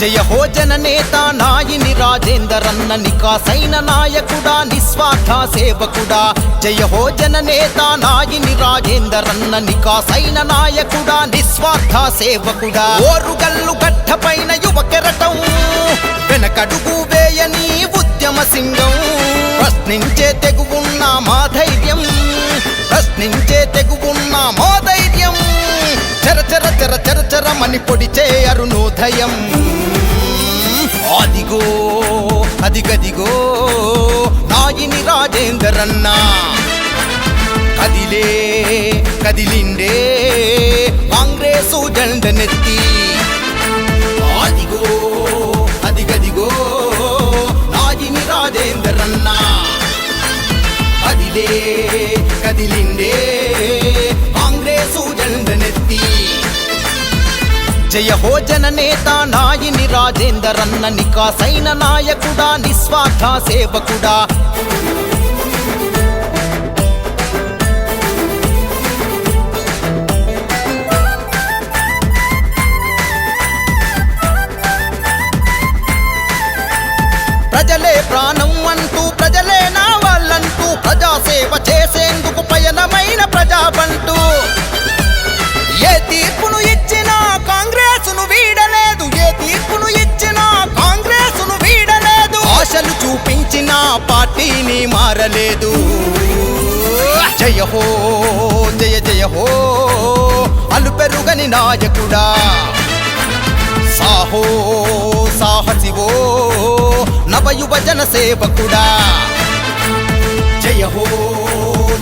జయ హో జననేత నాయిని రాజేందరన్న నికాసైన నాయకుడా నిస్వార్థ సేవకుడా జయ హో జననేత నాయిని రాజేందరన్న నికాసైన నాయకుడా నిస్వార్థ సేవకుడా ఓరుగల్లు గడ్డపైన యువ కెరటం వెనకడుగు వేయని ఉద్యమ సింగం ప్రశ్నించే తెగువున్న మా ధైర్యం ప్రశ్నించే తెగువున్న మా ధైర్యం చర చర చర చర చరమని పొడిచే అరుణోదయం అదిగో అదిగదిగో నాయిని రాజేందరన్న కదిలే కదిలిండే కాంగ్రెసు జెండనెత్తి అదిగో అదిగదిగో నాయిని రాజేందరన్న కదిలే కదిలిండే కాంగ్రెసు జెండనెత్తి జయ హో జననేత నాయిని రాజేందరన్న నికాసైన నాయకుడా నిస్వార్థ సేవకుడా ప్రజలే ప్రాణం అంటూ ప్రజలే నా వాళ్ళంటూ ప్రజాసేవ చేసేందుకు పయనమైన ప్రజాబంటూ ఏ తీర్పును ఇచ్చినా కాంగ్రెసును వీడలేదు ఏ తీర్పును ఇచ్చినా కాంగ్రెసును వీడలేదు ఆశలు చూపించిన పార్టీని మారలేదు జయ హో జయ జయ హో అలుపెరుగని నాయకుడా సాహో సాహసివో నవయువ జన సేవకుడా జయ హో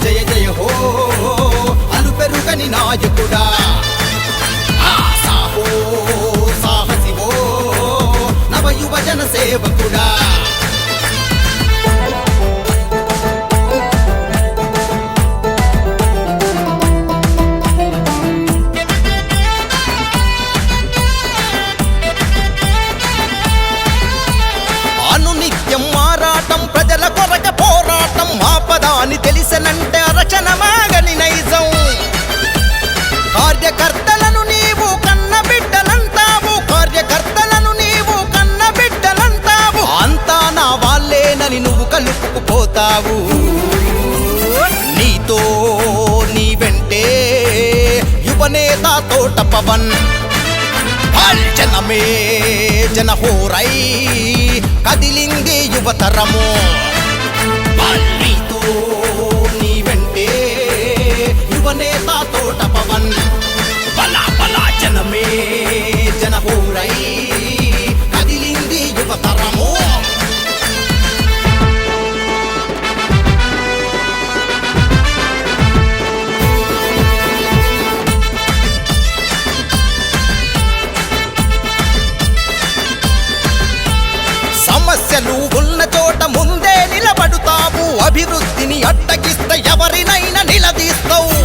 జయ జయ హో అలుపెరుగని నాయకుడా సాహో సాహసివో నవయువ జన సేవకుడా అనునిత్యం మారాటం ప్రజల కొరక పోరాటం ఆపదాని తెలిసనంటే అరచనమాగని నైజం కార్యకర్తలను నీవు కన్న బిడ్డలంటావు కార్యకర్తలను నీవు కన్న బిడ్డలంటావు అంతా నా వాళ్ళేనని నువ్వు కలుపుకుపోతావు నీతో నీ వెంటే యువనేత తోట పవన్ జనమే జనహోరై కదిలింది యువతరము నీతో నీ వెంటే యువనేత తోట పవన్ బలా బలా జనమే జనహోరై కదిలింది యువతరము సమస్యలు ఉన్న చోట ముందే నిలబడుతావు అభివృద్ధిని అడ్డగిస్తే ఎవరినైనా నిలదీస్తావు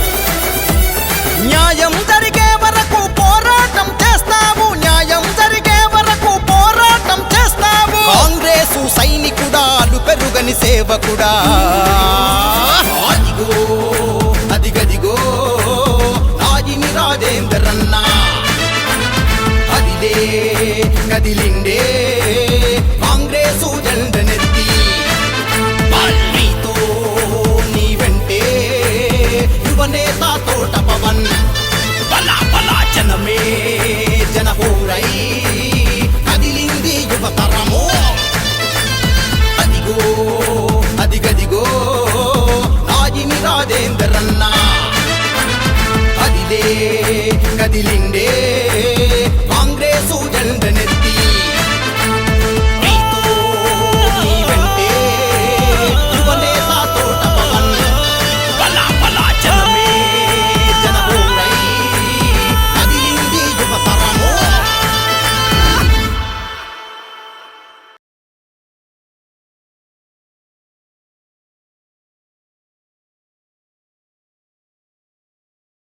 న్యాయం జరిగే వరకు పోరాటం చేస్తావు న్యాయం జరిగే వరకు పోరాటం చేస్తావు కాంగ్రెసు సైనికుడా అలుపెరుగని సేవకుడా